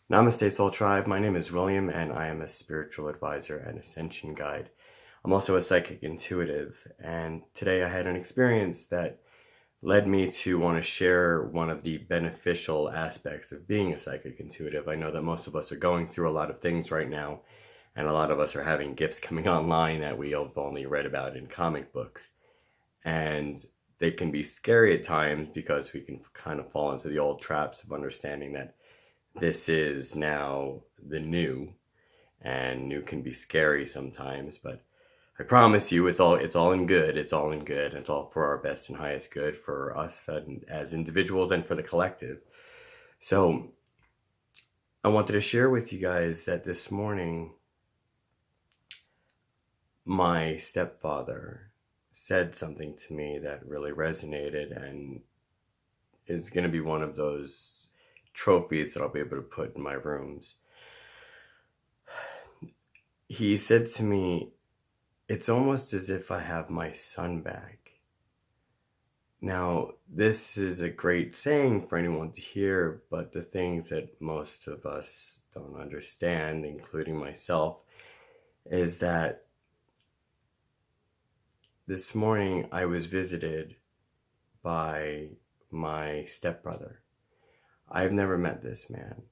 Namaste Soul Tribe, my name is William and I am a spiritual advisor and ascension guide. I'm also a psychic intuitive, and today I had an experience that led me to want to share one of the beneficial aspects of being a psychic intuitive. I know that most of us are going through a lot of things right now, and a lot of us are having gifts coming online that we have only read about in comic books. And they can be scary at times because we can kind of fall into the old traps of understanding that this is now the new, and new can be scary sometimes, but I promise you it's all in good. It's all in good. It's all for our best and highest good for us and as individuals and for the collective. So I wanted to share with you guys that this morning my stepfather said something to me that really resonated and is going to be one of those trophies that I'll be able to put in my rooms. He said to me, "It's almost as if I have my son back." Now, this is a great saying for anyone to hear, but the things that most of us don't understand, including myself, is that this morning I was visited by my stepbrother. I've never met this man,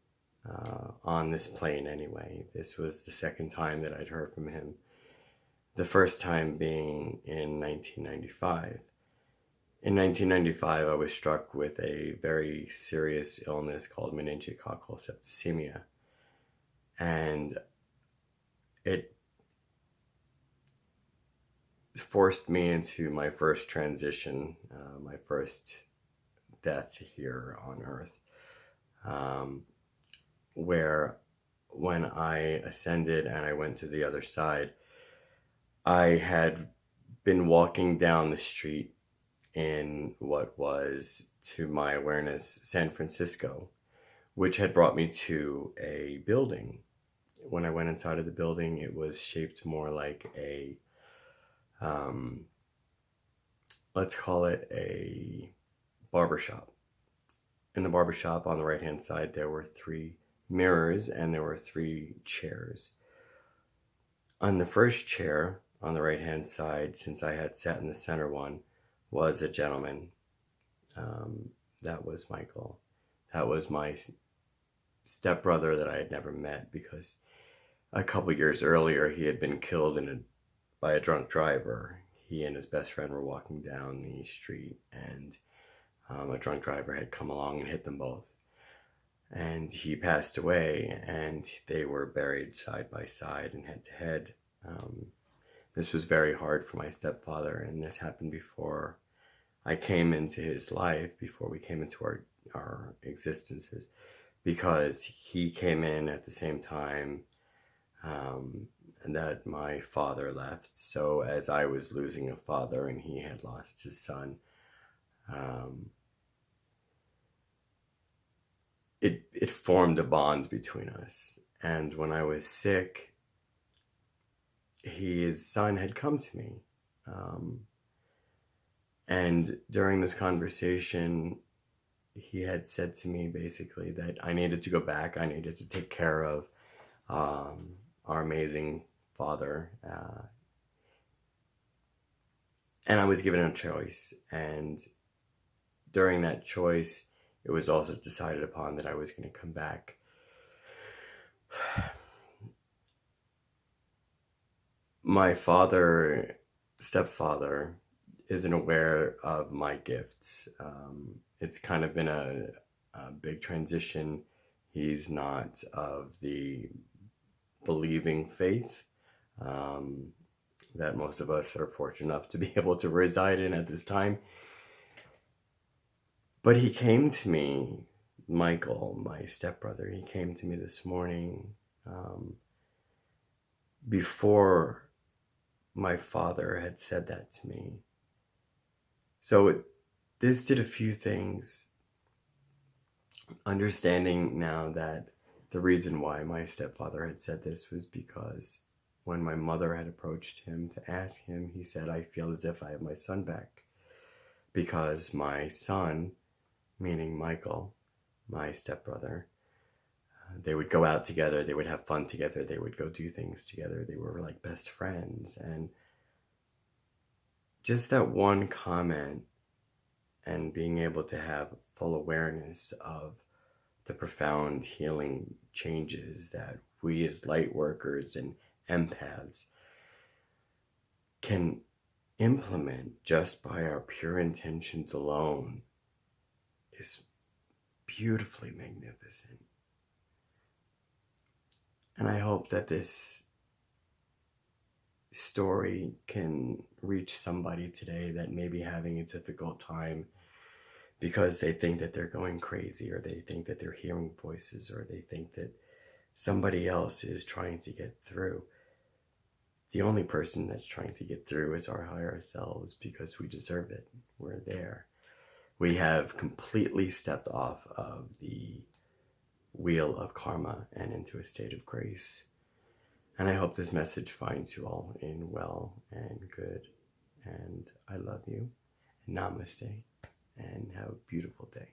on this plane anyway. This was the second time that I'd heard from him. The first time being in 1995. In 1995, I was struck with a very serious illness called meningococcal septicemia. And it forced me into my first transition, my first death here on Earth, where when I ascended and I went to the other side, I had been walking down the street in what was, to my awareness, San Francisco, which had brought me to a building. When I went inside of the building, it was shaped more like a, let's call it a barbershop. In the barbershop on the right-hand side, there were 3 mirrors and there were 3 chairs. On the first chair, on the right-hand side, since I had sat in the center one, was a gentleman. That was Michael. That was my stepbrother that I had never met because a couple years earlier he had been killed by a drunk driver. He and his best friend were walking down the street, and a drunk driver had come along and hit them both. And he passed away, and they were buried side by side and head to head. This was very hard for my stepfather, and this happened before I came into his life, before we came into our existences, because he came in at the same time that my father left. So as I was losing a father and he had lost his son, it formed a bond between us. And when I was sick, his son had come to me. And during this conversation, he had said to me basically that I needed to go back. I needed to take care of our amazing father. And I was given a choice. And during that choice, it was also decided upon that I was going to come back. My stepfather, isn't aware of my gifts. It's kind of been a big transition. He's not of the believing faith that most of us are fortunate enough to be able to reside in at this time. But he came to me, Michael, my stepbrother, he came to me this morning before my father had said that to me. So this did a few things. Understanding now that the reason why my stepfather had said this was because when my mother had approached him to ask him, he said, "I feel as if I have my son back." Because my son, meaning Michael, my stepbrother, They would go out together, they would have fun together, they would go do things together, they were like best friends. And just that one comment and being able to have full awareness of the profound healing changes that we as light workers and empaths can implement just by our pure intentions alone is beautifully magnificent. And I hope that this story can reach somebody today that may be having a difficult time because they think that they're going crazy, or they think that they're hearing voices, or they think that somebody else is trying to get through. The only person that's trying to get through is our higher selves, because we deserve it. We're there. We have completely stepped off of the wheel of karma and into a state of grace. And I hope this message finds you all in well and good. And I love you. Namaste. And have a beautiful day.